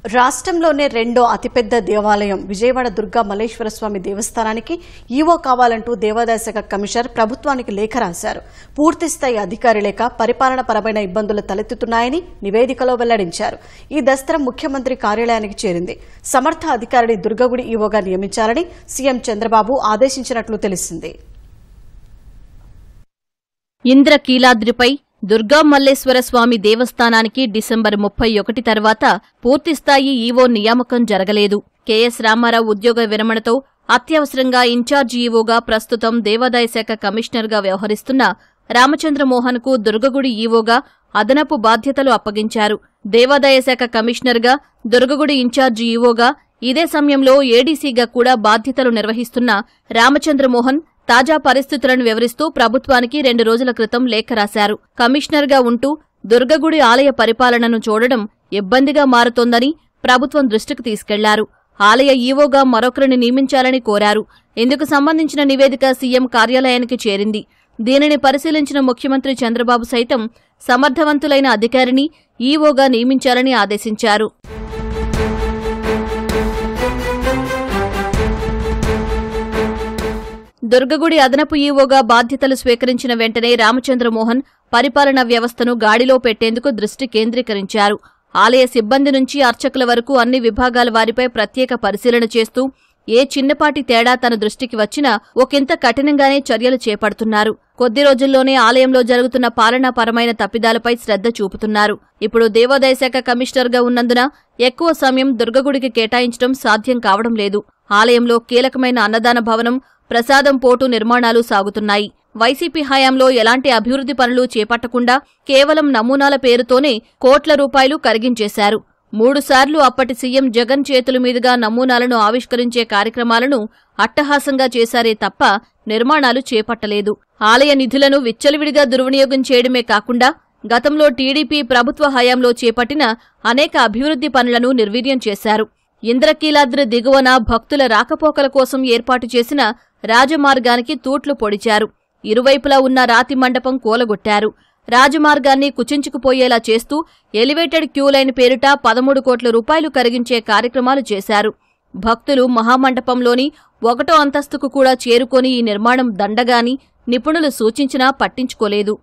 రాష్ట్రంలోనే రెండో అతిపెద్ద దేవాలయం విజయవాడ దుర్గా మల్లేశ్వర స్వామి దేవస్థానానికి ఈవో కావాలంటూ దేవాదాయ శాఖ కమిషనర్ ప్రభుత్వానికి లేఖ రాశారు. పూర్తిస్థాయి అధికారి లేక పరిపాలనపరమైన ఇబ్బందులు తలెత్తుతున్నాయని నివేదికలో వెల్లడించారు. ఈ దస్త్రం ముఖ్యమంత్రి కార్యాలయానికి చేరింది. సమర్థ అధికారిని దుర్గగుడి ఈవోగా నియమించాలని సీఎం చంద్రబాబు ఆదేశించినట్లు తెలిసింది. ఇంద్రకీలాద్రిపై దుర్గా మల్లేశ్వర స్వామి దేవస్థానానికి డిసెంబర్ 31 తర్వాత పూర్తిస్థాయి ఈవో నియామకం జరగలేదు. కెఎస్ రామారావు ఉద్యోగ విరమణతో అత్యవసరంగా ఇన్ఛార్జి ఈవోగా ప్రస్తుతం దేవాదాయ శాఖ కమిషనర్గా వ్యవహరిస్తున్న రామచంద్రమోహన్కు దుర్గగుడి ఈవోగా అదనపు బాధ్యతలు అప్పగించారు. దేవాదాయ శాఖ కమిషనర్గా, దుర్గగుడి ఇన్ఛార్జి ఈవోగా, ఇదే సమయంలో ఏడీసీగా కూడా బాధ్యతలు నిర్వహిస్తున్న రామచంద్రమోహన్ తాజా పరిస్థితులను వివరిస్తూ ప్రభుత్వానికి 2 రోజుల క్రితం లేఖ రాశారు. కమిషనర్గా ఉంటూ దుర్గగుడి ఆలయ పరిపాలనను చూడడం ఇబ్బందిగా మారుతోందని ప్రభుత్వం దృష్టికి తీసుకెళ్లారు. ఆలయ ఈవోగా మరొకరిని నియమించాలని కోరారు. ఇందుకు సంబంధించిన నివేదిక సీఎం కార్యాలయానికి చేరింది. దీనిని పరిశీలించిన ముఖ్యమంత్రి చంద్రబాబు సైతం సమర్థవంతులైన అధికారిని ఈవోగా నియమించాలని ఆదేశించారు. దుర్గగుడి అదనపు ఈవోగా బాధ్యతలు స్వీకరించిన వెంటనే రామచంద్రమోహన్ పరిపాలనా వ్యవస్థను గాడిలో పెట్టేందుకు దృష్టి కేంద్రీకరించారు. ఆలయ సిబ్బంది నుంచి అర్చకుల వరకు అన్ని విభాగాల వారిపై ప్రత్యేక పరిశీలన చేస్తూ ఏ చిన్నపాటి తేడా తన దృష్టికి వచ్చినా ఒకంత కఠినంగానే చర్యలు చేపడుతున్నారు. కొద్ది రోజుల్లోనే ఆలయంలో జరుగుతున్న పాలనాపరమైన తప్పిదాలపై శ్రద్ధ చూపుతున్నారు. ఇప్పుడు దేవాదాయ శాఖ కమిషనర్గా ఉన్నందున ఎక్కువ సమయం దుర్గగుడికి కేటాయించడం సాధ్యం కావడం లేదు. ఆలయంలో కీలకమైన అన్నదాన భవనం, ప్రసాదం పోటు నిర్మాణాలు సాగుతున్నాయి. వైసీపీ హయాంలో ఎలాంటి అభివృద్ధి పనులు చేపట్టకుండా కేవలం నమూనాల పేరుతోనే కోట్ల రూపాయలు కరిగించేశారు. 3 సార్లు అప్పటి సీఎం జగన్ చేతుల మీదుగా నమూనాలను ఆవిష్కరించే కార్యక్రమాలను అట్టహాసంగా చేశారే తప్ప నిర్మాణాలు చేపట్టలేదు. ఆలయ నిధులను విచ్చలవిడిగా దుర్వినియోగం చేయడమే కాకుండా గతంలో టీడీపీ ప్రభుత్వ హయాంలో చేపట్టిన అనేక అభివృద్ధి పనులను నిర్వీర్యం చేశారు. ఇంద్రకీలాద్రి దిగువన భక్తుల రాకపోకల కోసం ఏర్పాటు చేసిన రాజమార్గానికి తూట్లు పొడిచారు. ఇరువైపులా ఉన్న రాతి మండపం కూలగొట్టారు. రాజమార్గాన్ని కుచించుకుపోయేలా చేస్తూ ఎలివేటెడ్ క్యూలైన్ పేరిట 13 కోట్ల రూపాయలు కరిగించే కార్యక్రమాలు చేశారు. భక్తులు మహామండపంలోని 1వ అంతస్తుకు కూడా చేరుకొని ఈ నిర్మాణం దండగాని నిపుణులు సూచించినా పట్టించుకోలేదు.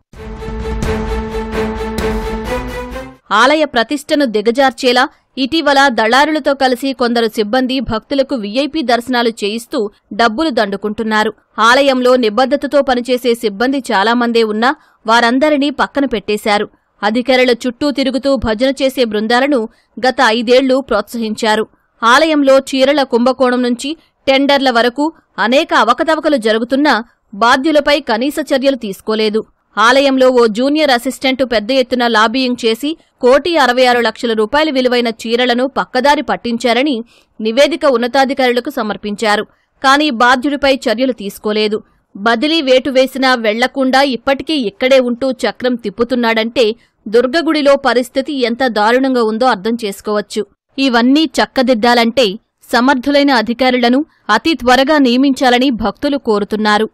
ఆలయ ప్రతిష్టను దిగజార్చేలా ఇటీవల దళారులతో కలిసి కొందరు సిబ్బంది భక్తులకు వీఐపీ దర్శనాలు చేయిస్తూ డబ్బులు దండుకుంటున్నారు. ఆలయంలో నిబద్ధతతో పనిచేసే సిబ్బంది చాలామందే ఉన్నా వారందరినీ పక్కన పెట్టేశారు. అధికారుల చుట్టూ తిరుగుతూ భజన చేసే బృందాలను గత 5 ఏళ్లు ప్రోత్సహించారు. ఆలయంలో చీరల కుంభకోణం నుంచి టెండర్ల వరకు అనేక అవకతవకలు జరుగుతున్నా బాధ్యులపై కనీస చర్యలు తీసుకోలేదు. ఆలయంలో ఓ జూనియర్ అసిస్టెంట్ పెద్ద ఎత్తున లాబీయింగ్ చేసి 1,66 లక్షల రూపాయల విలువైన చీరలను పక్కదారి పట్టించారని నివేదిక ఉన్నతాధికారులకు సమర్పించారు. కానీ బాధ్యుడిపై చర్యలు తీసుకోలేదు. బదిలీ వేటు వేసినా వెళ్లకుండా ఇప్పటికీ ఇక్కడే ఉంటూ చక్రం తిప్పుతున్నాడంటే దుర్గగుడిలో పరిస్థితి ఎంత దారుణంగా ఉందో అర్థం చేసుకోవచ్చు. ఇవన్నీ చక్కదిద్దాలంటే సమర్థులైన అధికారులను అతి త్వరగా నియమించాలని భక్తులు కోరుతున్నారు.